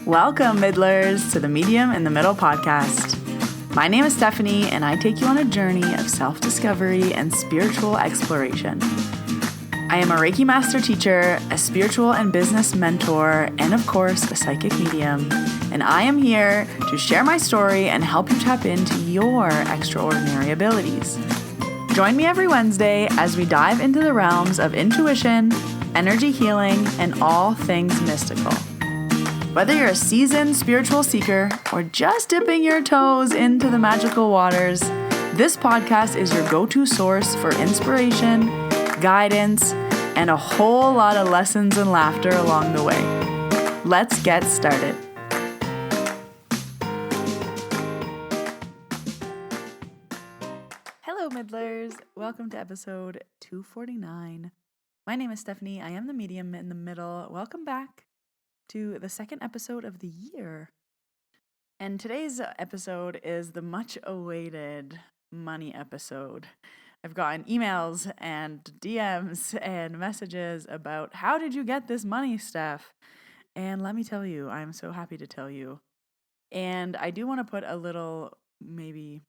Welcome, Middlers, to the Medium in the Middle podcast. My name is Stephanie, and I take you on a journey of self-discovery and spiritual exploration. I am a Reiki master teacher, a spiritual and business mentor, and of course, a psychic medium. And I am here to share my story and help you tap into your extraordinary abilities. Join me every Wednesday as we dive into the realms of intuition, energy healing, and all things mystical. Whether you're a seasoned spiritual seeker or just dipping your toes into the magical waters, this podcast is your go-to source for inspiration, guidance, and a whole lot of lessons and laughter along the way. Let's get started. Hello, Middlers. Welcome to episode 249. My name is Stephanie. I am the medium in the middle. Welcome back to the second episode of the year. And today's episode is the much awaited money episode. I've gotten emails and DMs and messages about how did you get this money, Steph? And let me tell you, I'm so happy to tell you. And I do want to put a little maybe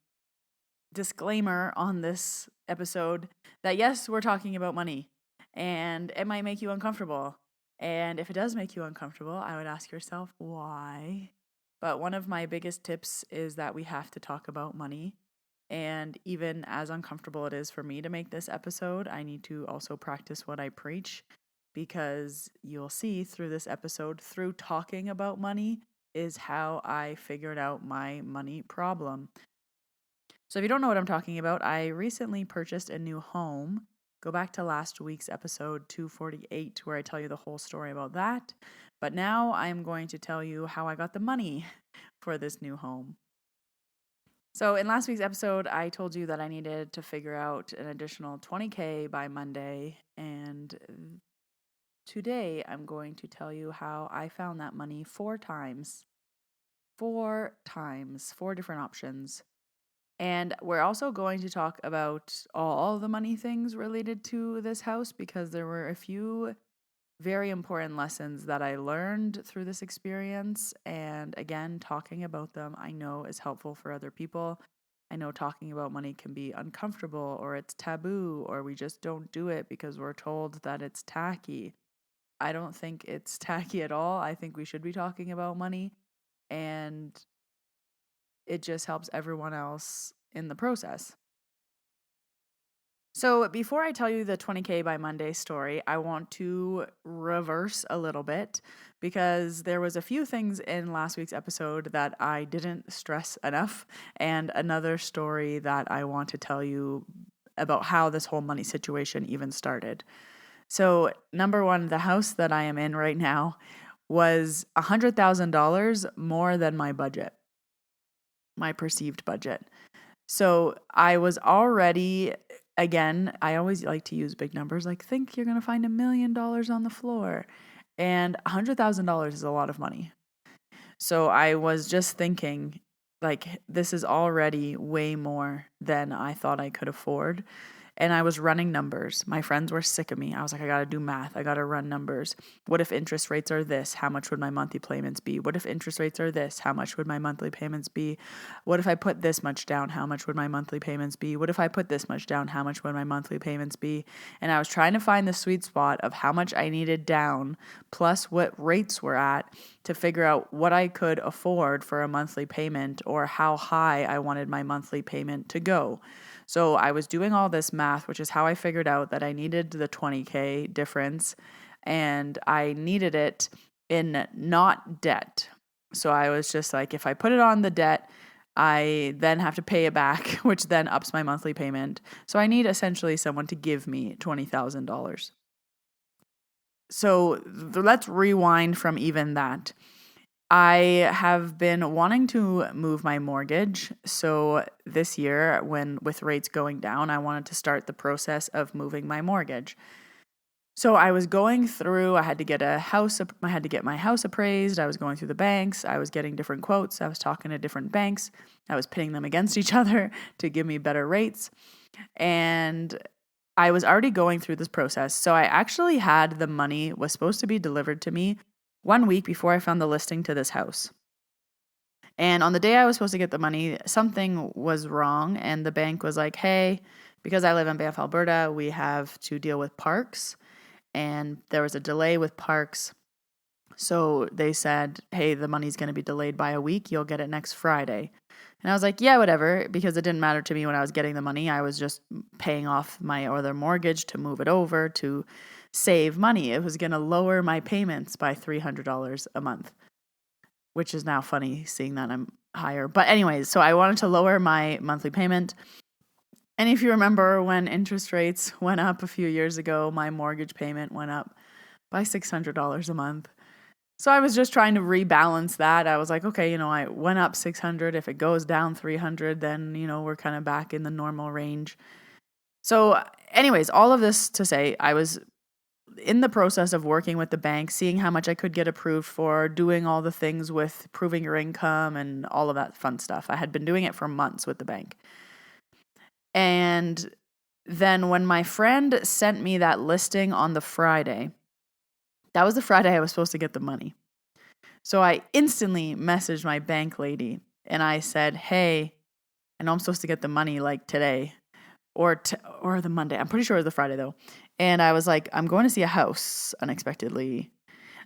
disclaimer on this episode that yes, we're talking about money and it might make you uncomfortable. And if it does make you uncomfortable, I would ask yourself why. But one of my biggest tips is that we have to talk about money. And even as uncomfortable it is for me to make this episode, I need to also practice what I preach, because you'll see through this episode, through talking about money is how I figured out my money problem. So if you don't know what I'm talking about, I recently purchased a new home. Go back to last week's episode 248 where I tell you the whole story about that. But now I'm going to tell you how I got the money for this new home. So in last week's episode, I told you that I needed to figure out an additional $20,000 by Monday. And today I'm going to tell you how I found that money 4 times. 4 different options. And we're also going to talk about all the money things related to this house, because there were a few very important lessons that I learned through this experience. And again, talking about them I know is helpful for other people. I know talking about money can be uncomfortable, or it's taboo, or we just don't do it because we're told that it's tacky. I don't think it's tacky at all. I think we should be talking about money, and it just helps everyone else in the process. So before I tell you the $20,000 by Monday story, I want to reverse a little bit, because there was a few things in last week's episode that I didn't stress enough, and another story that I want to tell you about how this whole money situation even started. So number one, the house that I am in right now was $100,000 more than my budget. My perceived budget. So I was already, again, I always like to use big numbers, like think you're going to find $1 million on the floor, and $100,000 is a lot of money. So I was just thinking, like, this is already way more than I thought I could afford. And I was running numbers. My friends were sick of me. I was like, I got to do math. I got to run numbers. What if interest rates are this? How much would my monthly payments be? What if interest rates are this? How much would my monthly payments be? What if I put this much down? How much would my monthly payments be? What if I put this much down? How much would my monthly payments be? And I was trying to find the sweet spot of how much I needed down plus what rates were at to figure out what I could afford for a monthly payment, or how high I wanted my monthly payment to go. So I was doing all this math, which is how I figured out that I needed the $20,000 difference, and I needed it in not debt. So I was just like, if I put it on the debt, I then have to pay it back, which then ups my monthly payment. So I need essentially someone to give me $20,000. So let's rewind from even that. I have been wanting to move my mortgage. So this year, with rates going down, I wanted to start the process of moving my mortgage. So I was going through, I had to get my house appraised. I was going through the banks. I was getting different quotes. I was talking to different banks. I was pitting them against each other to give me better rates. And I was already going through this process. So I actually had the money was supposed to be delivered to me 1 week before I found the listing to this house. And on the day I was supposed to get the money, something was wrong. And the bank was like, hey, because I live in Banff, Alberta, we have to deal with parks. And there was a delay with parks. So they said, hey, the money's going to be delayed by a week. You'll get it next Friday. And I was like, yeah, whatever, because it didn't matter to me when I was getting the money. I was just paying off my other mortgage to move it over to save money. It was going to lower my payments by $300 a month, which is now funny seeing that I'm higher. But anyways, so I wanted to lower my monthly payment. And if you remember when interest rates went up a few years ago, my mortgage payment went up by $600 a month. So I was just trying to rebalance that. I was like, okay, I went up 600. If it goes down 300, then, we're kind of back in the normal range. So anyways, all of this to say, I was in the process of working with the bank, seeing how much I could get approved for, doing all the things with proving your income and all of that fun stuff. I had been doing it for months with the bank. And then when my friend sent me that listing on the Friday, that was the Friday I was supposed to get the money. So I instantly messaged my bank lady and I said, hey, I know I'm supposed to get the money like today or the Monday. I'm pretty sure it was the Friday though. And I was like, I'm going to see a house unexpectedly.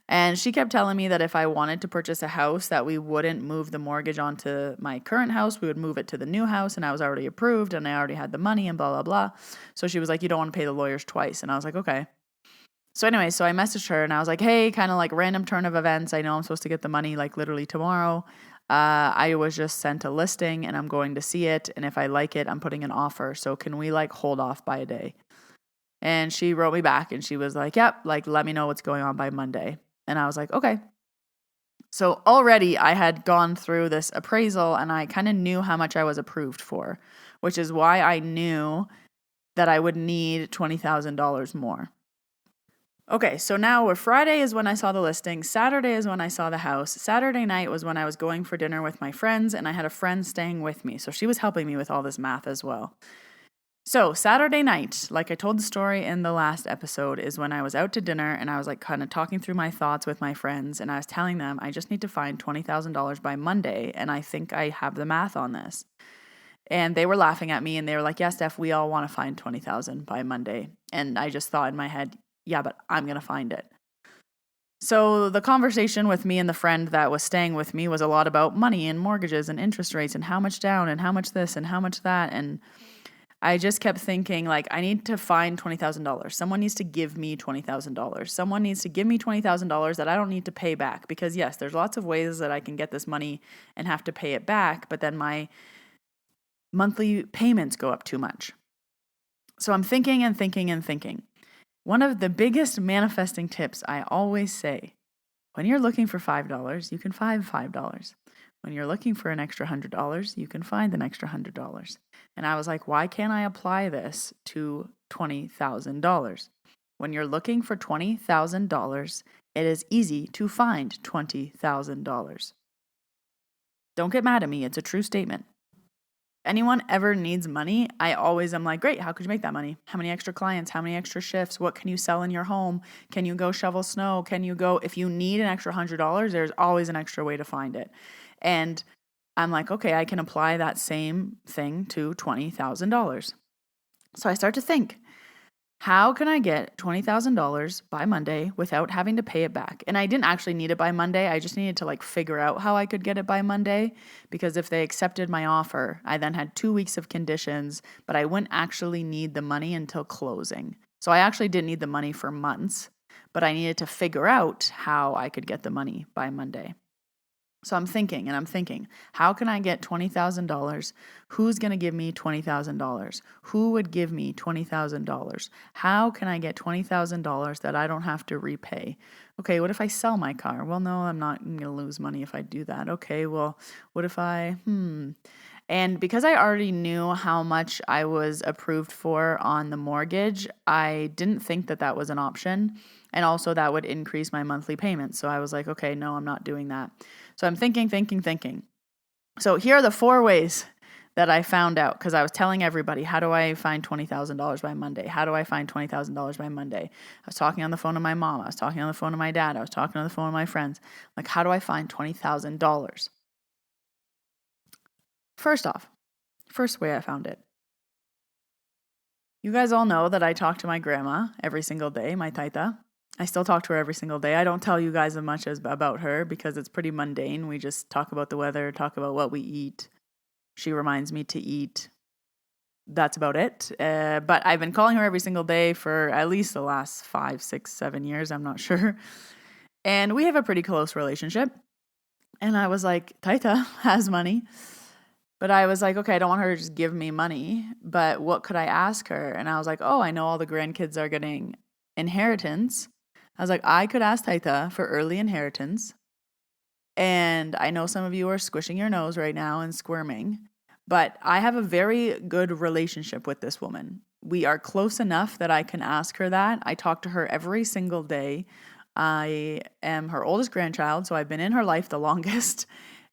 And she kept telling me that if I wanted to purchase a house, that we wouldn't move the mortgage onto my current house. We would move it to the new house, and I was already approved and I already had the money and blah, blah, blah. So she was like, you don't want to pay the lawyers twice. And I was like, okay. So anyway, so I messaged her and I was like, hey, kind of like random turn of events. I know I'm supposed to get the money like literally tomorrow. I was just sent a listing and I'm going to see it. And if I like it, I'm putting an offer. So can we like hold off by a day? And she wrote me back and she was like, yep, like let me know what's going on by Monday. And I was like, okay. So already I had gone through this appraisal and I kind of knew how much I was approved for, which is why I knew that I would need $20,000 more. Okay, so now Friday is when I saw the listing. Saturday is when I saw the house. Saturday night was when I was going for dinner with my friends, and I had a friend staying with me. So she was helping me with all this math as well. So Saturday night, like I told the story in the last episode, is when I was out to dinner and I was like kind of talking through my thoughts with my friends, and I was telling them I just need to find $20,000 by Monday, and I think I have the math on this. And they were laughing at me and they were like, yeah, Steph, we all want to find $20,000 by Monday. And I just thought in my head, yeah, but I'm going to find it. So the conversation with me and the friend that was staying with me was a lot about money and mortgages and interest rates and how much down and how much this and how much that. And I just kept thinking like, I need to find $20,000. Someone needs to give me $20,000. Someone needs to give me $20,000 that I don't need to pay back. Because yes, there's lots of ways that I can get this money and have to pay it back. But then my monthly payments go up too much. So I'm thinking and thinking and thinking. One of the biggest manifesting tips I always say, when you're looking for $5, you can find $5. When you're looking for an extra $100, you can find an extra $100. And I was like, why can't I apply this to $20,000? When you're looking for $20,000, it is easy to find $20,000. Don't get mad at me. It's a true statement. Anyone ever needs money, I always am like, great, how could you make that money? How many extra clients? How many extra shifts? What can you sell in your home? Can you go shovel snow? Can you go, if you need an extra $100, there's always an extra way to find it. And I'm like, okay, I can apply that same thing to $20,000. So I start to think, how can I get $20,000 by Monday without having to pay it back? And I didn't actually need it by Monday. I just needed to like figure out how I could get it by Monday, because if they accepted my offer, I then had 2 weeks of conditions, but I wouldn't actually need the money until closing. So I actually didn't need the money for months, but I needed to figure out how I could get the money by Monday. So I'm thinking, how can I get $20,000? Who's going to give me $20,000? Who would give me $20,000? How can I get $20,000 that I don't have to repay? Okay, what if I sell my car? Well, no, I'm not going to lose money if I do that. Okay, well, what if And because I already knew how much I was approved for on the mortgage, I didn't think that that was an option. And also that would increase my monthly payments. So I was like, okay, no, I'm not doing that. So I'm thinking. So here are the 4 ways that I found out, because I was telling everybody, how do I find $20,000 by Monday? How do I find $20,000 by Monday? I was talking on the phone to my mom. I was talking on the phone to my dad. I was talking on the phone to my friends. Like, how do I find $20,000? First way I found it. You guys all know that I talk to my grandma every single day, my taita. I still talk to her every single day. I don't tell you guys as much as about her because it's pretty mundane. We just talk about the weather, talk about what we eat. She reminds me to eat. That's about it. But I've been calling her every single day for at least the last 5, 6, 7 years. I'm not sure. And we have a pretty close relationship. And I was like, Taita has money. But I was like, okay, I don't want her to just give me money. But what could I ask her? And I was like, oh, I know all the grandkids are getting inheritance. I was like, I could ask Taita for early inheritance. And I know some of you are squishing your nose right now and squirming. But I have a very good relationship with this woman. We are close enough that I can ask her that. I talk to her every single day. I am her oldest grandchild, so I've been in her life the longest.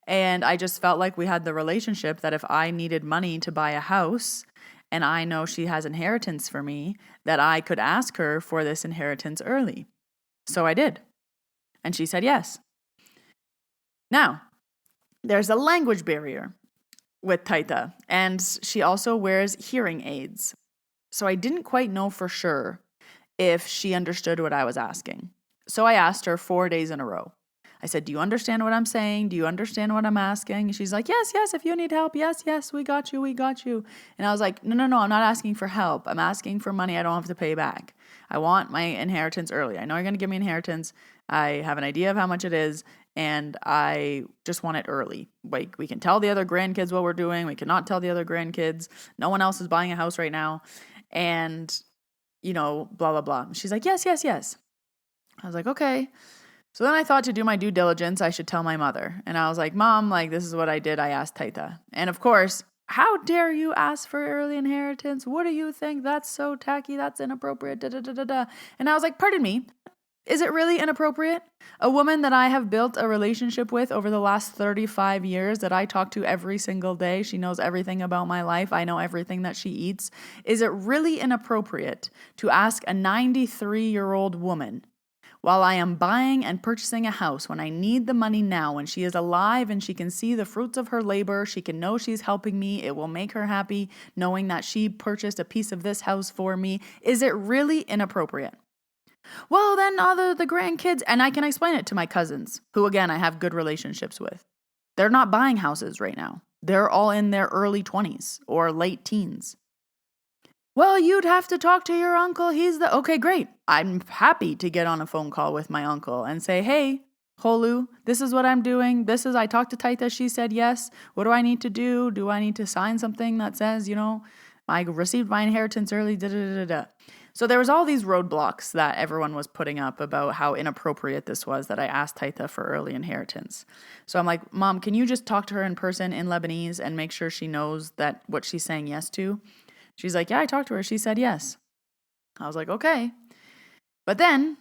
And I just felt like we had the relationship that if I needed money to buy a house, and I know she has inheritance for me, that I could ask her for this inheritance early. So I did. And she said yes. Now, there's a language barrier with Taita, and she also wears hearing aids. So I didn't quite know for sure if she understood what I was asking. So I asked her 4 days in a row. I said, do you understand what I'm saying? Do you understand what I'm asking? And she's like, yes, if you need help. Yes, we got you. And I was like, no, I'm not asking for help. I'm asking for money I don't have to pay back. I want my inheritance early. I know you're going to give me inheritance. I have an idea of how much it is, and I just want it early. Like, we can tell the other grandkids what we're doing. We cannot tell the other grandkids. No one else is buying a house right now. And, blah, blah, blah. She's like, yes. I was like, okay. So then I thought, to do my due diligence, I should tell my mother. And I was like, Mom, this is what I did. I asked Taita. And of course, how dare you ask for early inheritance? What do you think? That's so tacky. That's inappropriate. And I was like, pardon me. Is it really inappropriate? A woman that I have built a relationship with over the last 35 years, that I talk to every single day. She knows everything about my life. I know everything that she eats. Is it really inappropriate to ask a 93-year-old woman, while I am buying and purchasing a house, when I need the money now, when she is alive and she can see the fruits of her labor, she can know she's helping me, it will make her happy knowing that she purchased a piece of this house for me. Is it really inappropriate? Well, then the grandkids, and I can explain it to my cousins, who again I have good relationships with. They're not buying houses right now. They're all in their early 20s or late teens. Well, you'd have to talk to your uncle. Okay, great. I'm happy to get on a phone call with my uncle and say, hey, Holu, this is what I'm doing. I talked to Taita. She said yes. What do I need to do? Do I need to sign something that says, I received my inheritance early, So there was all these roadblocks that everyone was putting up about how inappropriate this was that I asked Taita for early inheritance. So I'm like, Mom, can you just talk to her in person in Lebanese and make sure she knows that what she's saying yes to? She's like, yeah, I talked to her. She said yes. I was like, okay. But then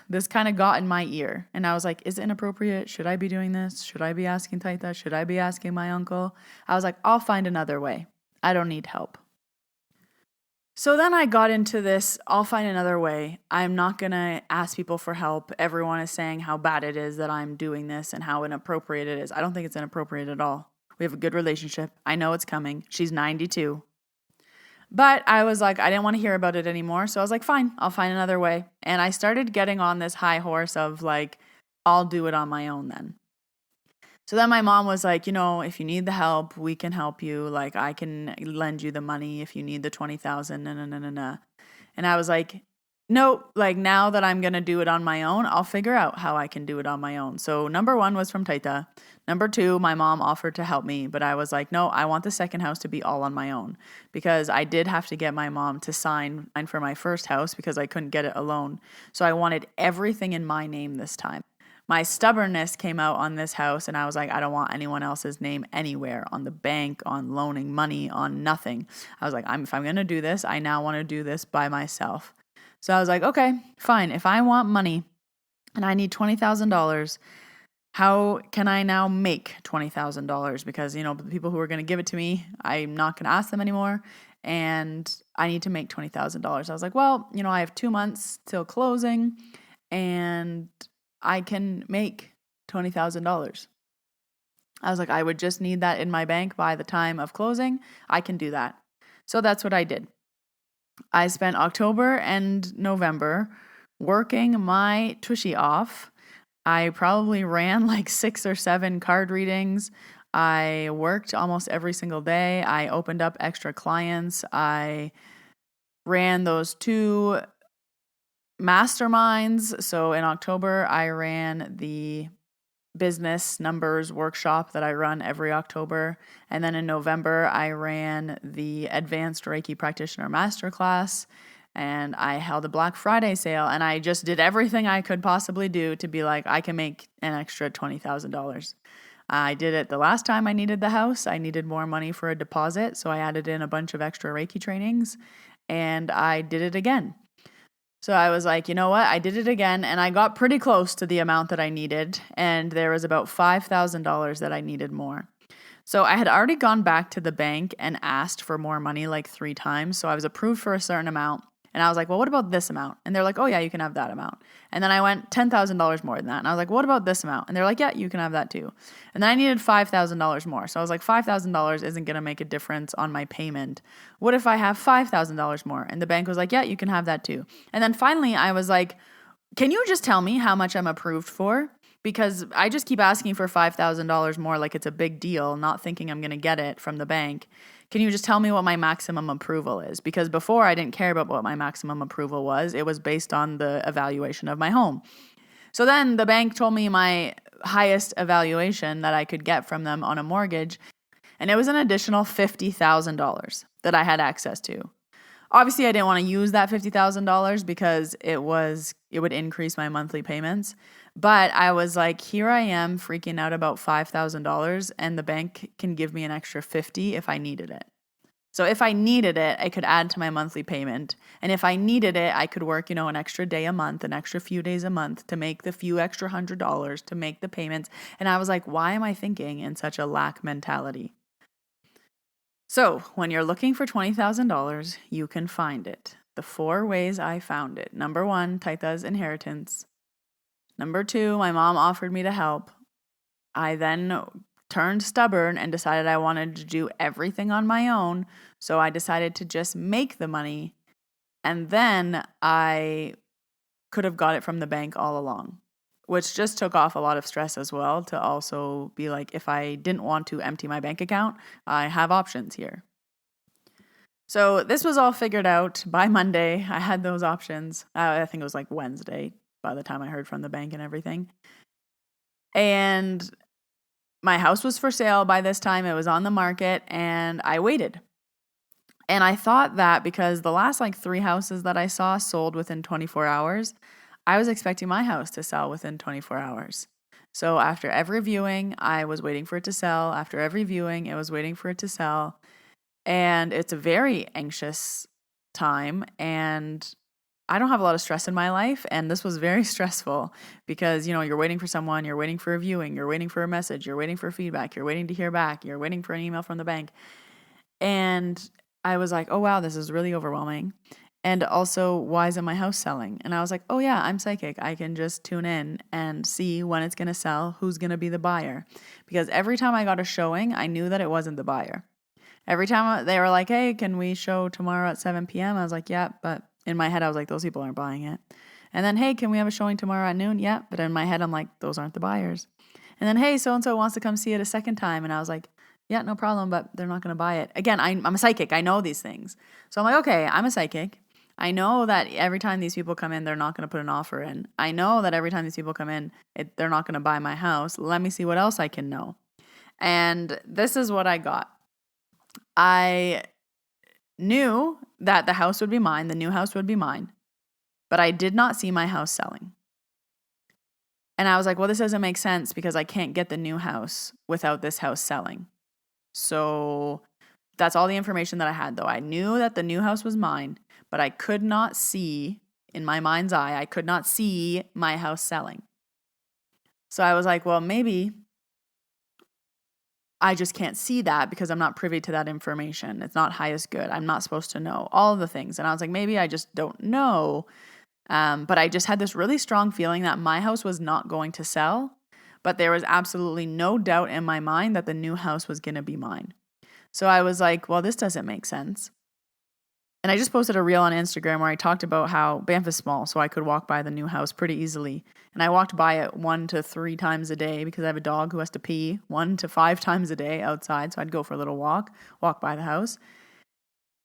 this kind of got in my ear. And I was like, is it inappropriate? Should I be doing this? Should I be asking Taita? Should I be asking my uncle? I was like, I'll find another way. I don't need help. So then I got into this, I'll find another way. I'm not going to ask people for help. Everyone is saying how bad it is that I'm doing this and how inappropriate it is. I don't think it's inappropriate at all. We have a good relationship. I know it's coming. She's 92. But I was like, I didn't want to hear about it anymore. So I was like, fine, I'll find another way. And I started getting on this high horse of like, I'll do it on my own then. So then my mom was like, if you need the help, we can help you. Like, I can lend you the money if you need the 20,000. And I was like, no, like now that I'm going to do it on my own, I'll figure out how I can do it on my own. So number 1 was from Taita. Number 2, my mom offered to help me, but I was like, no, I want the second house to be all on my own, because I did have to get my mom to sign for my first house because I couldn't get it alone. So I wanted everything in my name this time. My stubbornness came out on this house, and I was like, I don't want anyone else's name anywhere, on the bank, on loaning money, on nothing. I was like, if I'm going to do this, I now want to do this by myself. So I was like, okay, fine. If I want money and I need $20,000, how can I now make $20,000? Because, the people who are going to give it to me, I'm not going to ask them anymore. And I need to make $20,000. I was like, well, I have 2 months till closing and I can make $20,000. I was like, I would just need that in my bank by the time of closing. I can do that. So that's what I did. I spent October and November working my tushy off. I probably ran like 6 or 7 card readings. I worked almost every single day. I opened up extra clients. I ran those 2 masterminds. So in October, I ran the business numbers workshop that I run every October. And then in November, I ran the Advanced Reiki Practitioner Masterclass. And I held a Black Friday sale, and I just did everything I could possibly do to be like, I can make an extra $20,000. I did it the last time I needed the house. I needed more money for a deposit, so I added in a bunch of extra Reiki trainings, and I did it again. So I was like, you know what? I did it again, and I got pretty close to the amount that I needed, and there was about $5,000 that I needed more. So I had already gone back to the bank and asked for more money like 3 times, so I was approved for a certain amount. And I was like, well, what about this amount? And they're like, oh yeah, you can have that amount. And then I went $10,000 more than that. And I was like, what about this amount? And they're like, yeah, you can have that too. And then I needed $5,000 more. So I was like, $5,000 isn't going to make a difference on my payment. What if I have $5,000 more? And the bank was like, yeah, you can have that too. And then finally I was like, can you just tell me how much I'm approved for? Because I just keep asking for $5,000 more like it's a big deal, not thinking I'm going to get it from the bank. Can you just tell me what my maximum approval is? Because before I didn't care about what my maximum approval was. It was based on the evaluation of my home. So then the bank told me my highest evaluation that I could get from them on a mortgage, and it was an additional $50,000 that I had access to. Obviously, I didn't want to use that $50,000 because it would increase my monthly payments. But I was like, here I am freaking out about $5,000, and the bank can give me an extra $50,000 if I needed it. So if I needed it, I could add to my monthly payment. And if I needed it, I could work, an extra day a month, an extra few days a month to make the few extra $100 to make the payments. And I was like, why am I thinking in such a lack mentality? So when you're looking for $20,000, you can find it. The 4 ways I found it. Number 1, Taita's inheritance. Number 2, my mom offered me to help. I then turned stubborn and decided I wanted to do everything on my own. So I decided to just make the money. And then I could have got it from the bank all along, which just took off a lot of stress as well, to also be like, if I didn't want to empty my bank account, I have options here. So this was all figured out by Monday. I had those options. I think it was like Wednesday by the time I heard from the bank and everything. And my house was for sale by this time. It was on the market, and I waited. And I thought that because the last 3 houses that I saw sold within 24 hours, I was expecting my house to sell within 24 hours. So after every viewing, I was waiting for it to sell. After every viewing, it was waiting for it to sell. And it's a very anxious time, and I don't have a lot of stress in my life, and this was very stressful because, you're waiting for someone, you're waiting for a viewing, you're waiting for a message, you're waiting for feedback, you're waiting to hear back, you're waiting for an email from the bank. And I was like, oh wow, this is really overwhelming. And also, why isn't my house selling? And I was like, oh yeah, I'm psychic. I can just tune in and see when it's going to sell, who's going to be the buyer. Because every time I got a showing, I knew that it wasn't the buyer. Every time they were like, hey, can we show tomorrow at 7 p.m.? I was like, yeah, but in my head, I was like, those people aren't buying it. And then, hey, can we have a showing tomorrow at noon? Yeah, but in my head, I'm like, those aren't the buyers. And then, hey, so-and-so wants to come see it a second time. And I was like, yeah, no problem, but they're not going to buy it. Again, I'm a psychic. I know these things. So I'm like, okay, I'm a psychic. I know that every time these people come in, they're not going to put an offer in. I know that every time these people come in, they're not going to buy my house. Let me see what else I can know. And this is what I got. I knew that the house would be mine, the new house would be mine, but I did not see my house selling. And I was like, well, this doesn't make sense because I can't get the new house without this house selling. So that's all the information that I had, though. I knew that the new house was mine, but I could not see, in my mind's eye, I could not see my house selling. So I was like, well, maybe I just can't see that because I'm not privy to that information. It's not highest good. I'm not supposed to know all of the things. And I was like, maybe I just don't know. But I just had this really strong feeling that my house was not going to sell. But there was absolutely no doubt in my mind that the new house was going to be mine. So I was like, well, this doesn't make sense. And I just posted a reel on Instagram where I talked about how Banff is small, so I could walk by the new house pretty easily. And I walked by it 1 to 3 times a day because I have a dog who has to pee 1 to 5 times a day outside. So I'd go for a little walk by the house.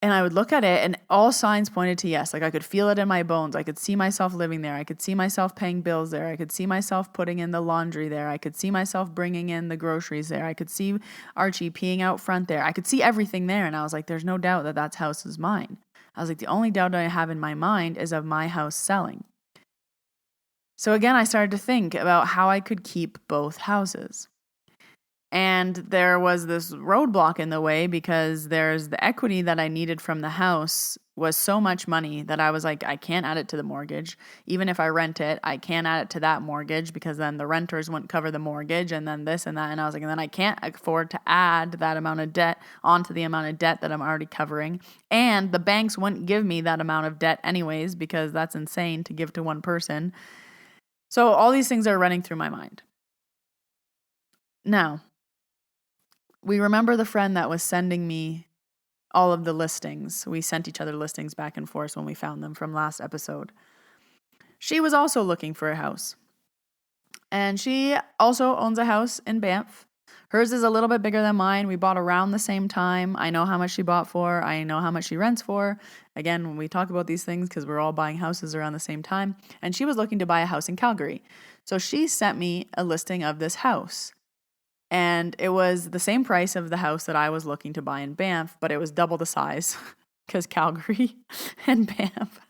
And I would look at it and all signs pointed to yes. Like I could feel it in my bones. I could see myself living there. I could see myself paying bills there. I could see myself putting in the laundry there. I could see myself bringing in the groceries there. I could see Archie peeing out front there. I could see everything there. And I was like, there's no doubt that house is mine. I was like, the only doubt I have in my mind is of my house selling. So again, I started to think about how I could keep both houses. And there was this roadblock in the way because there's the equity that I needed from the house was so much money that I was like, I can't add it to the mortgage. Even if I rent it, I can't add it to that mortgage because then the renters wouldn't cover the mortgage and then this and that. And I was like, and then I can't afford to add that amount of debt onto the amount of debt that I'm already covering. And the banks wouldn't give me that amount of debt anyways because that's insane to give to one person. So all these things are running through my mind. Now, we remember the friend that was sending me all of the listings. We sent each other listings back and forth when we found them from last episode. She was also looking for a house. And she also owns a house in Banff. Hers is a little bit bigger than mine. We bought around the same time. I know how much she bought for. I know how much she rents for. Again, when we talk about these things, because we're all buying houses around the same time. And she was looking to buy a house in Calgary. So she sent me a listing of this house. And it was the same price of the house that I was looking to buy in Banff, but it was double the size because Calgary and Banff.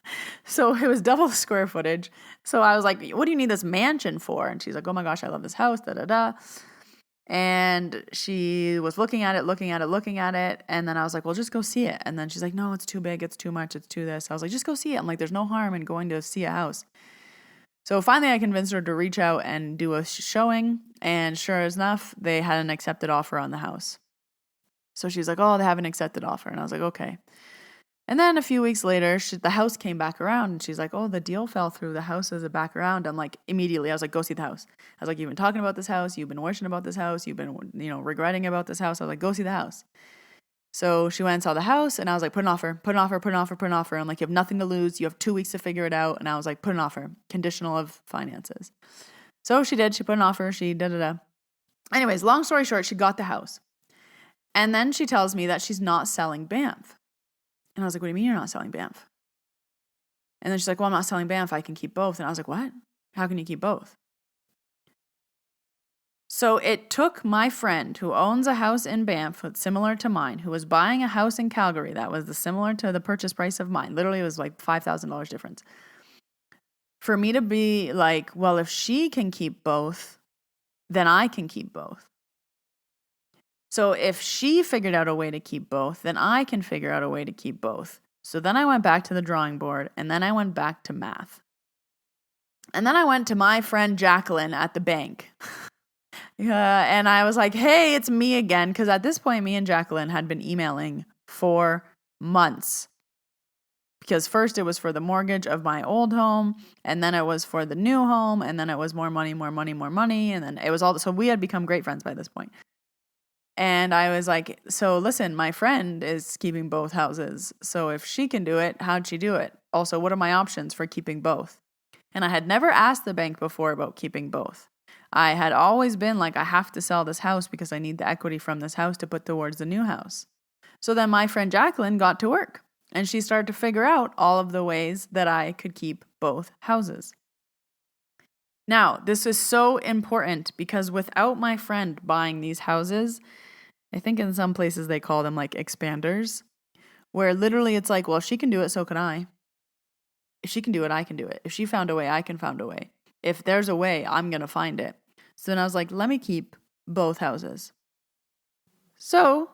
So it was double the square footage. So I was like, what do you need this mansion for? And she's like, oh my gosh, I love this house, da da da. And she was looking at it. And then I was like, well, just go see it. And then she's like, no, it's too big. It's too much. It's too this. I was like, just go see it. I'm like, there's no harm in going to see a house. So finally I convinced her to reach out and do a showing. And sure enough, they had an accepted offer on the house. So she's like, oh, they have an accepted offer. And I was like, okay. And then a few weeks later, the house came back around. And she's like, oh, the deal fell through. The house is back around. I'm like, immediately, I was like, go see the house. I was like, you've been talking about this house. You've been wishing about this house. You've been, regretting about this house. I was like, go see the house. So she went and saw the house, and I was like, put an offer. I'm like, you have nothing to lose. You have 2 weeks to figure it out. And I was like, put an offer, conditional of finances. So she did. She put an offer. She da-da-da. Anyways, long story short, she got the house. And then she tells me that she's not selling Banff. And I was like, what do you mean you're not selling Banff? And then she's like, well, I'm not selling Banff. I can keep both. And I was like, what? How can you keep both? So it took my friend who owns a house in Banff that's similar to mine, who was buying a house in Calgary that was similar to the purchase price of mine. Literally, it was like $5,000 difference. For me to be like, well, if she can keep both, then I can keep both. So if she figured out a way to keep both, then I can figure out a way to keep both. So then I went back to the drawing board, and then I went back to math. And then I went to my friend Jacqueline at the bank. And I was like, hey, it's me again. Because at this point, me and Jacqueline had been emailing for months. Because first it was for the mortgage of my old home. And then it was for the new home. And then it was more money. And then it was all. So we had become great friends by this point. And I was like, so listen, my friend is keeping both houses. So if she can do it, how'd she do it? Also, what are my options for keeping both? And I had never asked the bank before about keeping both. I had always been like, I have to sell this house because I need the equity from this house to put towards the new house. So then my friend Jacqueline got to work and she started to figure out all of the ways that I could keep both houses. Now, this is so important because without my friend buying these houses, I think in some places they call them like expanders, where literally it's like, well, if she can do it, so can I. If she can do it, I can do it. If she found a way, I can find a way. If there's a way, I'm going to find it. So then I was like, let me keep both houses. So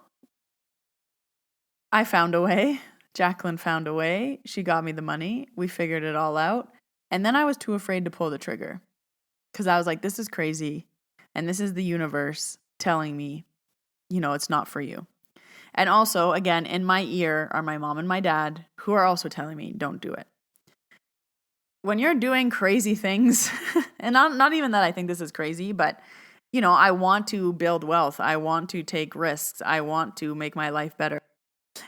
I found a way. Jacqueline found a way. She got me the money. We figured it all out. And then I was too afraid to pull the trigger. because I was like, this is crazy. And this is the universe telling me, it's not for you. And also, again, in my ear are my mom and my dad, who are also telling me, don't do it. When you're doing crazy things, and not even that I think this is crazy, but, I want to build wealth. I want to take risks. I want to make my life better.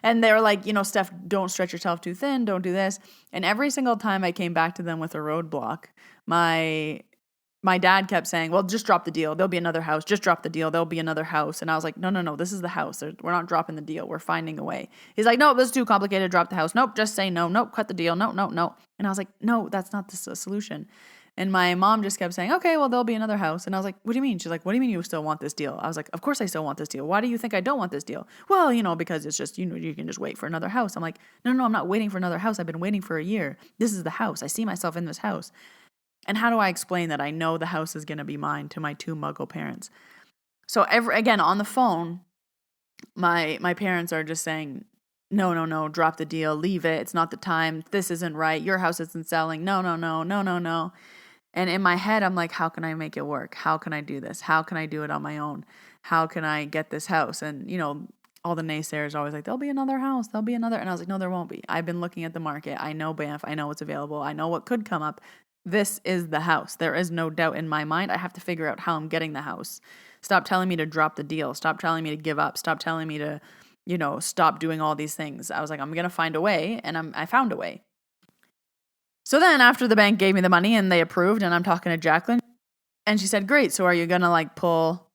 And they're like, Steph, don't stretch yourself too thin. Don't do this. And every single time I came back to them with a roadblock, my dad kept saying, well, just drop the deal. There'll be another house. Just drop the deal. There'll be another house. And I was like, no, this is the house. We're not dropping the deal. We're finding a way. He's like, no, this is too complicated. Drop the house. Nope, just say no. Nope, cut the deal. No. And I was like, no, that's not the solution. And my mom just kept saying, okay, well, there'll be another house. And I was like, what do you mean? She's like, what do you mean you still want this deal? I was like, of course I still want this deal. Why do you think I don't want this deal? Well, because it's just, you can just wait for another house. I'm like, no, I'm not waiting for another house. I've been waiting for a year. This is the house. I see myself in this house. And how do I explain that I know the house is going to be mine to my two Muggle parents? So again, on the phone, my parents are just saying, no, drop the deal, leave it. It's not the time. This isn't right. Your house isn't selling. No. And in my head, I'm like, how can I make it work? How can I do this? How can I do it on my own? How can I get this house? And, all the naysayers are always like, there'll be another house. There'll be another. And I was like, no, there won't be. I've been looking at the market. I know Banff. I know what's available. I know what could come up. This is the house. There is no doubt in my mind. I have to figure out how I'm getting the house. Stop telling me to drop the deal. Stop telling me to give up. Stop telling me to, stop doing all these things. I was like, I'm going to find a way. And I found a way. So then after the bank gave me the money and they approved, and I'm talking to Jacqueline, and she said, great. So are you going to pull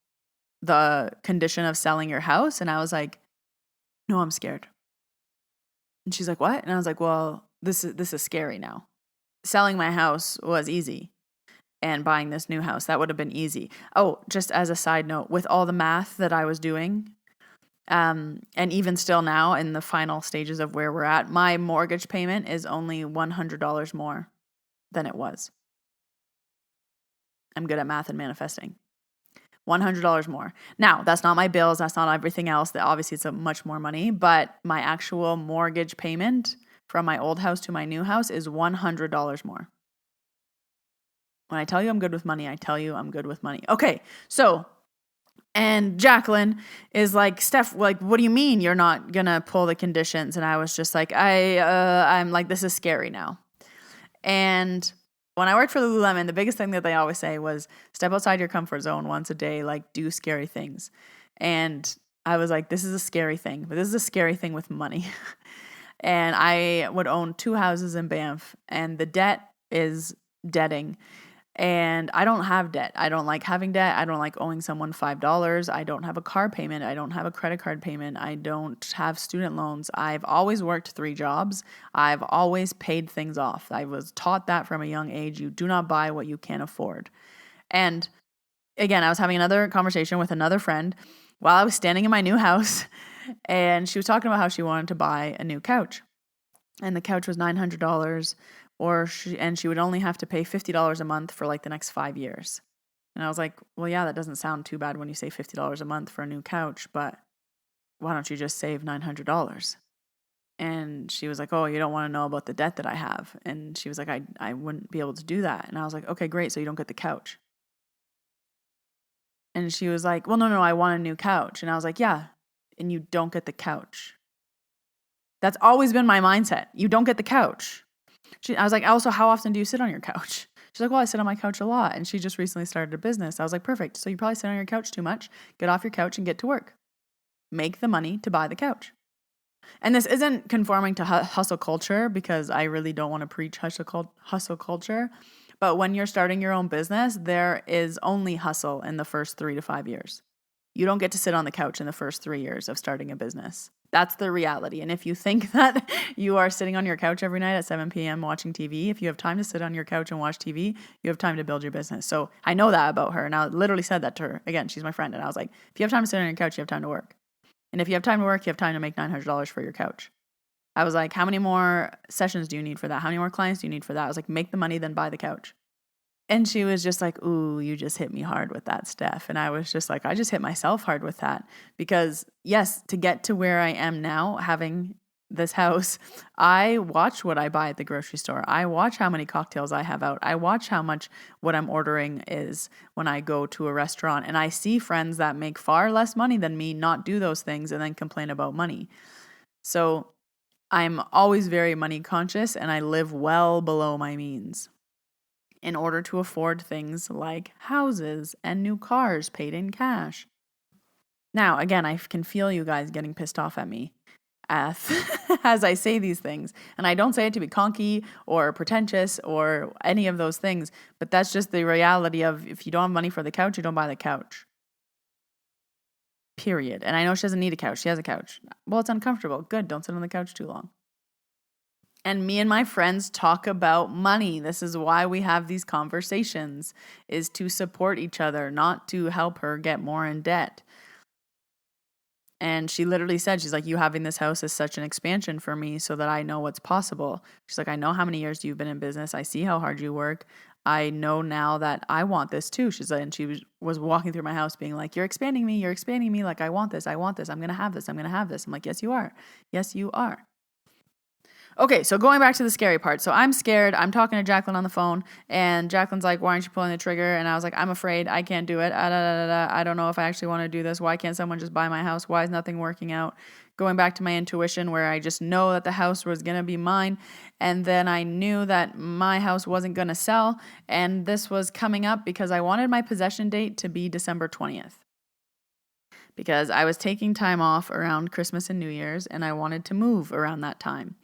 the condition of selling your house? And I was like, no, I'm scared. And she's like, what? And I was like, well, this is scary now. Selling my house was easy, and buying this new house, that would have been easy. Oh, just as a side note, with all the math that I was doing, and even still now in the final stages of where we're at, my mortgage payment is only $100 more than it was. I'm good at math and manifesting. $100 more. Now, that's not my bills. That's not everything else. That obviously it's much more money, but my actual mortgage payment from my old house to my new house is $100 more. When I tell you I'm good with money, I tell you I'm good with money. Okay, so, and Jacqueline is like, Steph, what do you mean you're not going to pull the conditions? And I was just like, I'm like, this is scary now. And when I worked for Lululemon, the biggest thing that they always say was step outside your comfort zone once a day, do scary things. And I was like, this is a scary thing, but this is a scary thing with money. And I would own 2 houses in Banff, and the debt is debting. And I don't have debt. I don't like having debt. I don't like owing someone $5. I don't have a car payment. I don't have a credit card payment. I don't have student loans. I've always worked 3 jobs. I've always paid things off. I was taught that from a young age. You do not buy what you can't afford. And again, I was having another conversation with another friend while I was standing in my new house, and she was talking about how she wanted to buy a new couch. And the couch was $900. And she would only have to pay $50 a month for the next 5 years. And I was like, well, yeah, that doesn't sound too bad when you say $50 a month for a new couch, but why don't you just save $900? And she was like, oh, you don't want to know about the debt that I have. And she was like, I wouldn't be able to do that. And I was like, okay, great. So you don't get the couch. And she was like, well, no, I want a new couch. And I was like, yeah, and you don't get the couch. That's always been my mindset. You don't get the couch. I was like, also, how often do you sit on your couch? She's like, well, I sit on my couch a lot. And she just recently started a business. I was like, perfect. So you probably sit on your couch too much. Get off your couch and get to work. Make the money to buy the couch. And this isn't conforming to hustle culture, because I really don't want to preach hustle culture. But when you're starting your own business, there is only hustle in the first 3 to 5 years. You don't get to sit on the couch in the first 3 years of starting a business. That's the reality. And if you think that you are sitting on your couch every night at 7 p.m. watching TV, if you have time to sit on your couch and watch TV, you have time to build your business. So I know that about her. And I literally said that to her. Again, she's my friend. And I was like, if you have time to sit on your couch, you have time to work. And if you have time to work, you have time to make $900 for your couch. I was like, how many more sessions do you need for that? How many more clients do you need for that? I was like, make the money, then buy the couch. And she was just like, ooh, you just hit me hard with that, Steph. And I was just like, I just hit myself hard with that. Because yes, to get to where I am now, having this house, I watch what I buy at the grocery store. I watch how many cocktails I have out. I watch how much what I'm ordering is when I go to a restaurant. And I see friends that make far less money than me not do those things and then complain about money. So I'm always very money conscious and I live well below my means in order to afford things like houses and new cars paid in cash. Now, again, I can feel you guys getting pissed off at me as I say these things. And I don't say it to be conky or pretentious or any of those things, but that's just the reality of if you don't have money for the couch, you don't buy the couch. Period. And I know she doesn't need a couch. She has a couch. Well, it's uncomfortable. Good. Don't sit on the couch too long. And me and my friends talk about money. This is why we have these conversations, is to support each other, not to help her get more in debt. And she literally said, she's like, you having this house is such an expansion for me so that I know what's possible. She's like, I know how many years you've been in business. I see how hard you work. I know now that I want this too. She's like, and she was walking through my house being like, you're expanding me. You're expanding me. Like, I want this. I want this. I'm going to have this. I'm going to have this. I'm like, yes, you are. Yes, you are. Okay, so going back to the scary part. So I'm scared. I'm talking to Jacqueline on the phone, and Jacqueline's like, why aren't you pulling the trigger? And I was like, I'm afraid. I can't do it. I don't know if I actually want to do this. Why can't someone just buy my house? Why is nothing working out? Going back to my intuition where I just know that the house was going to be mine, and then I knew that my house wasn't going to sell, and this was coming up because I wanted my possession date to be December 20th. Because I was taking time off around Christmas and New Year's, and I wanted to move around that time.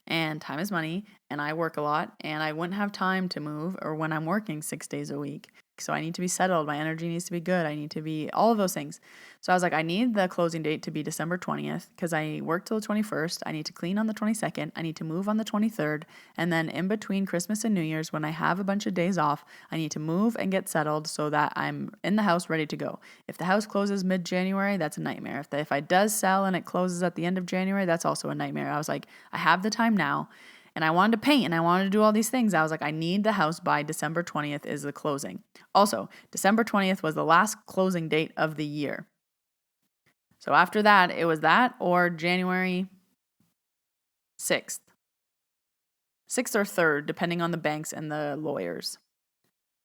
And time is money, and I work a lot, and I wouldn't have time to move or when I'm working 6 days a week. So I need to be settled. My energy needs to be good. I need to be all of those things. So I was like, I need the closing date to be December 20th because I work till the 21st. I need to clean on the 22nd. I need to move on the 23rd. And then in between Christmas and New Year's, when I have a bunch of days off, I need to move and get settled so that I'm in the house ready to go. If the house closes mid-January, that's a nightmare. If it does sell and it closes at the end of January, that's also a nightmare. I was like, I have the time now. And I wanted to paint and I wanted to do all these things. I was like, I need the house by December 20th is the closing. Also, December 20th was the last closing date of the year. So after that, it was that or January 6th. 6th or 3rd, depending on the banks and the lawyers.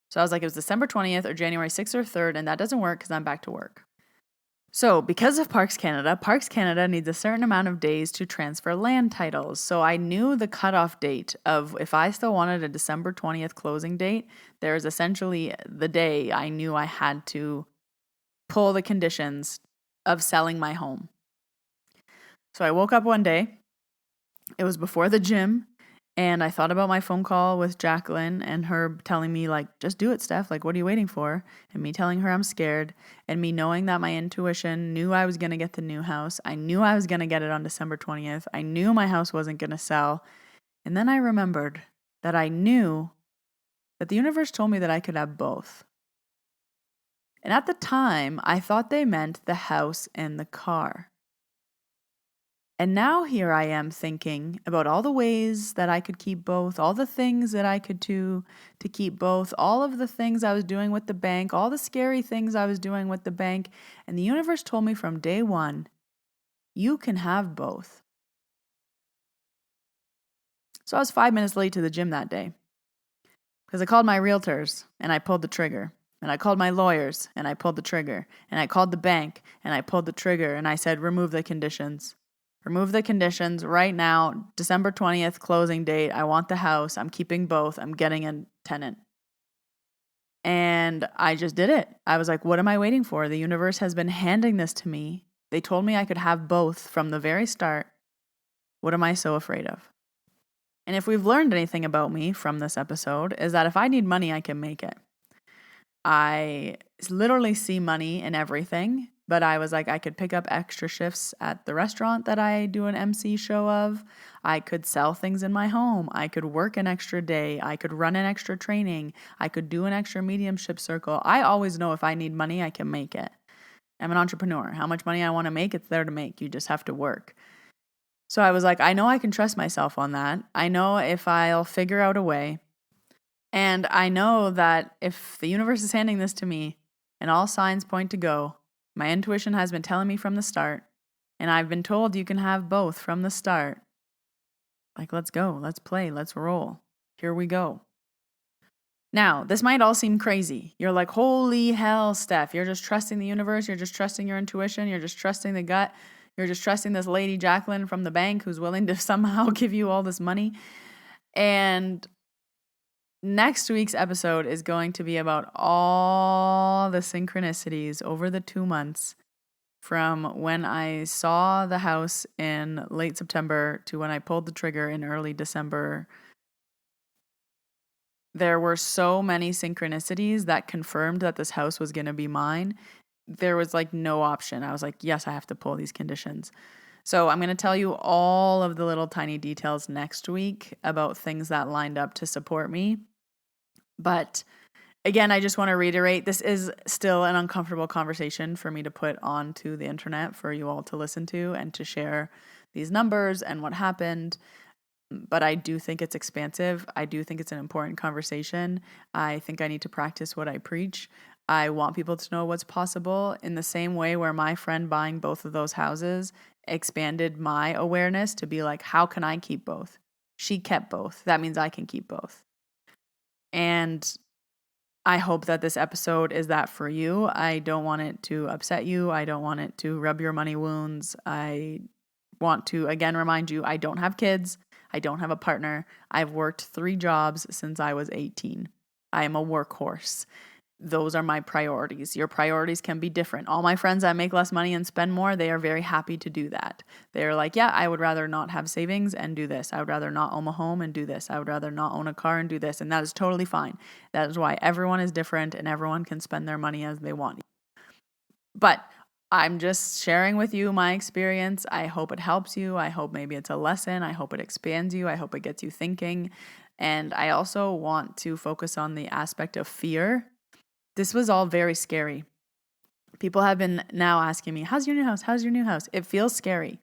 So I was like, it was December 20th or January 6th or 3rd, and that doesn't work because I'm back to work. So because of Parks Canada needs a certain amount of days to transfer land titles. So I knew the cutoff date of if I still wanted a December 20th closing date, there is essentially the day I knew I had to pull the conditions of selling my home. So I woke up one day, it was before the gym, and I thought about my phone call with Jacqueline and her telling me, like, just do it, Steph. Like, what are you waiting for? And me telling her I'm scared and me knowing that my intuition knew I was going to get the new house. I knew I was going to get it on December 20th. I knew my house wasn't going to sell. And then I remembered that I knew that the universe told me that I could have both. And at the time, I thought they meant the house and the car. And now here I am thinking about all the ways that I could keep both, all the things that I could do to keep both, all of the things I was doing with the bank, all the scary things I was doing with the bank. And the universe told me from day one, you can have both. So I was 5 minutes late to the gym that day because I called my realtors and I pulled the trigger. And I called my lawyers and I pulled the trigger. And I called the bank and I pulled the trigger. And I said, remove the conditions. Remove the conditions right now. December 20th closing date. I want the house. I'm keeping both. I'm getting a tenant. And I just did it. I was like, what am I waiting for? The universe has been handing this to me. They told me I could have both from the very start. What am I so afraid of? And if we've learned anything about me from this episode, is that if I need money, I can make it. I literally see money in everything. But I was like, I could pick up extra shifts at the restaurant that I do an MC show of. I could sell things in my home. I could work an extra day. I could run an extra training. I could do an extra mediumship circle. I always know if I need money, I can make it. I'm an entrepreneur. How much money I want to make, it's there to make. You just have to work. So I was like, I know I can trust myself on that. I know if I'll figure out a way. And I know that if the universe is handing this to me and all signs point to go, my intuition has been telling me from the start, and I've been told you can have both from the start, Like, let's go, let's play, let's roll. Here we go. Now, this might all seem crazy. You're like, holy hell, Steph. You're just trusting the universe. You're just trusting your intuition. You're just trusting the gut. You're just trusting this lady, Jacqueline, from the bank who's willing to somehow give you all this money. And next week's episode is going to be about all the synchronicities over the 2 months from when I saw the house in late September to when I pulled the trigger in early December. There were so many synchronicities that confirmed that this house was going to be mine. There was like no option. I was like, yes, I have to pull these conditions. So I'm going to tell you all of the little tiny details next week about things that lined up to support me. But again, I just want to reiterate, this is still an uncomfortable conversation for me to put onto the internet for you all to listen to and to share these numbers and what happened. But I do think it's expansive. I do think it's an important conversation. I think I need to practice what I preach. I want people to know what's possible in the same way where my friend buying both of those houses expanded my awareness to be like, how can I keep both? She kept both. That means I can keep both. And I hope that this episode is that for you. I don't want it to upset you. I don't want it to rub your money wounds. I want to, again, remind you, I don't have kids. I don't have a partner. I've worked 3 jobs since I was 18. I am a workhorse. Those are my priorities. Your priorities can be different. All my friends that make less money and spend more, they are very happy to do that. They're like, yeah, I would rather not have savings and do this. I would rather not own a home and do this. I would rather not own a car and do this. And that is totally fine. That is why everyone is different and everyone can spend their money as they want. But I'm just sharing with you my experience. I hope it helps you. I hope maybe it's a lesson. I hope it expands you. I hope it gets you thinking. And I also want to focus on the aspect of fear. This was all very scary. People have been now asking me, how's your new house? How's your new house? It feels scary.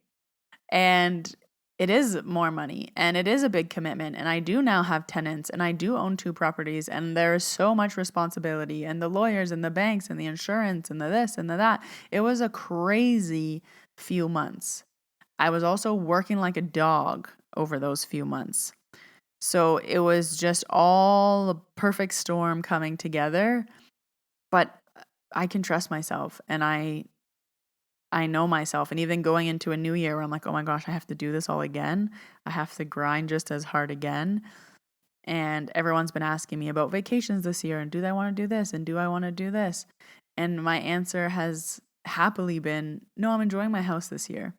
And it is more money and it is a big commitment. And I do now have tenants and I do own 2 properties and there is so much responsibility and the lawyers and the banks and the insurance and the this and the that. It was a crazy few months. I was also working like a dog over those few months. So it was just all a perfect storm coming together. But I can trust myself and I know myself. And even going into a new year where I'm like, oh my gosh, I have to do this all again. I have to grind just as hard again. And everyone's been asking me about vacations this year. And do I want to do this? And do I want to do this? And my answer has happily been, no, I'm enjoying my house this year.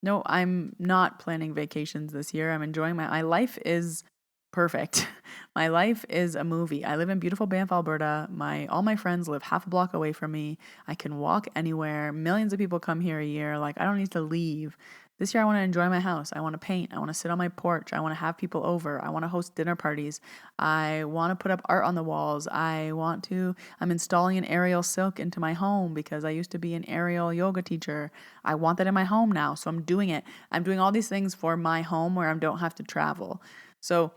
No, I'm not planning vacations this year. I'm enjoying my life is perfect. My life is a movie. I live in beautiful Banff, Alberta. All my friends live half a block away from me. I can walk anywhere. Millions of people come here a year. Like, I don't need to leave. This year I want to enjoy my house. I want to paint. I want to sit on my porch. I want to have people over. I want to host dinner parties. I want to put up art on the walls. I'm installing an aerial silk into my home because I used to be an aerial yoga teacher. I want that in my home now. So I'm doing it. I'm doing all these things for my home where I don't have to travel. So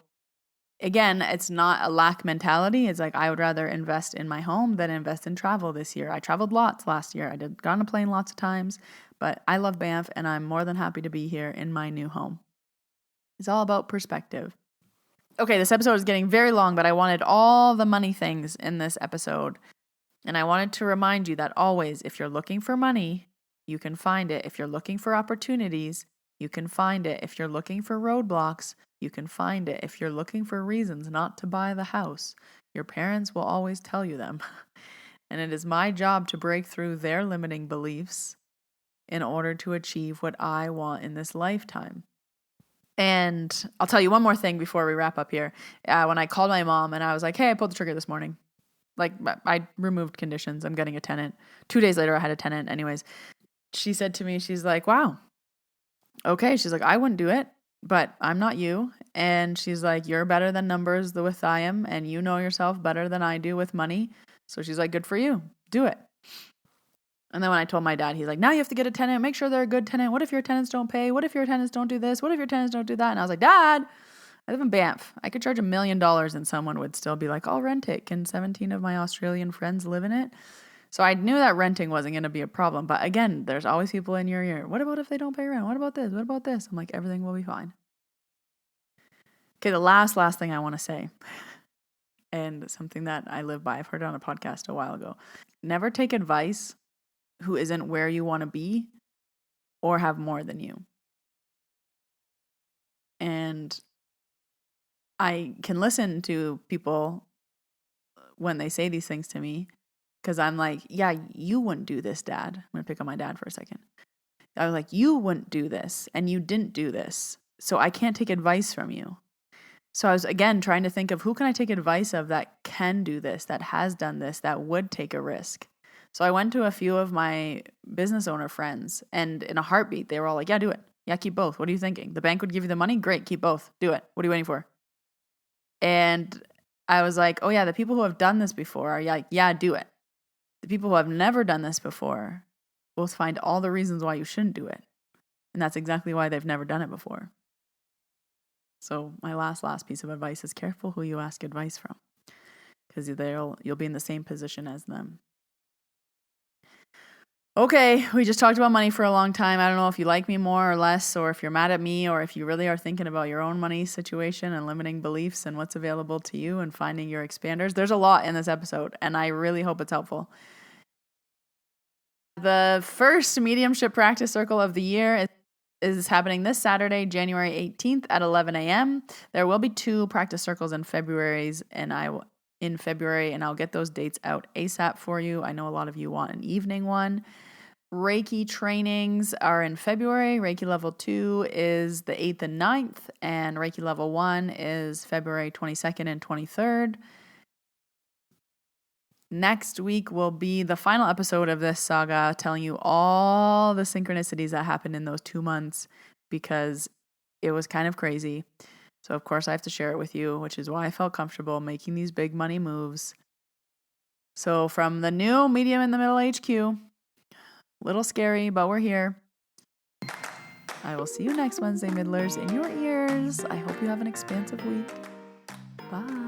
again, it's not a lack mentality. It's like I would rather invest in my home than invest in travel this year. I traveled lots last year. Got on a plane lots of times, but I love Banff and I'm more than happy to be here in my new home. It's all about perspective. Okay, this episode is getting very long, but I wanted all the money things in this episode. And I wanted to remind you that always, if you're looking for money, you can find it. If you're looking for opportunities, you can find it. If you're looking for roadblocks, you can find it. If you're looking for reasons not to buy the house, your parents will always tell you them. And it is my job to break through their limiting beliefs in order to achieve what I want in this lifetime. And I'll tell you one more thing before we wrap up here. When I called my mom and I was like, hey, I pulled the trigger this morning. Like, I removed conditions. I'm getting a tenant. 2 days later, I had a tenant. Anyways, she said to me, she's like, wow. Okay. She's like, I wouldn't do it, but I'm not you. And she's like, you're better than numbers with I am. And you know yourself better than I do with money. So she's like, good for you. Do it. And then when I told my dad, he's like, now you have to get a tenant. Make sure they're a good tenant. What if your tenants don't pay? What if your tenants don't do this? What if your tenants don't do that? And I was like, Dad, I live in Banff. I could charge $1 million and someone would still be like, I'll rent it. Can 17 of my Australian friends live in it? So I knew that renting wasn't going to be a problem. But again, there's always people in your ear. What about if they don't pay rent? What about this? What about this? I'm like, everything will be fine. Okay, the last thing I want to say, and something that I live by, I've heard it on a podcast a while ago. Never take advice who isn't where you want to be or have more than you. And I can listen to people when they say these things to me because I'm like, yeah, you wouldn't do this, Dad. I'm going to pick on my dad for a second. I was like, you wouldn't do this and you didn't do this. So I can't take advice from you. So I was, again, trying to think of who can I take advice of that can do this, that has done this, that would take a risk. So I went to a few of my business owner friends, and in a heartbeat, they were all like, yeah, do it. Yeah, keep both. What are you thinking? The bank would give you the money? Great, keep both. Do it. What are you waiting for? And I was like, oh yeah, the people who have done this before are like, yeah, do it. The people who have never done this before will find all the reasons why you shouldn't do it. And that's exactly why they've never done it before. So my last piece of advice is careful who you ask advice from, because you'll be in the same position as them. Okay, we just talked about money for a long time. I don't know if you like me more or less, or if you're mad at me, or if you really are thinking about your own money situation and limiting beliefs and what's available to you and finding your expanders. There's a lot in this episode, and I really hope it's helpful. The first mediumship practice circle of the year is happening this Saturday, January 18th at 11 a.m. There will be 2 practice circles in February, and I'll get those dates out ASAP for you. I know a lot of you want an evening one. Reiki trainings are in February. Reiki level 2 is the 8th and 9th, and Reiki level 1 is February 22nd and 23rd. Next week will be the final episode of this saga, telling you all the synchronicities that happened in those 2 months, because it was kind of crazy. So, of course, I have to share it with you, which is why I felt comfortable making these big money moves. So, from the new Medium in the Middle HQ, little scary, but we're here. I will see you next Wednesday, Middlers, in your ears. I hope you have an expansive week. Bye.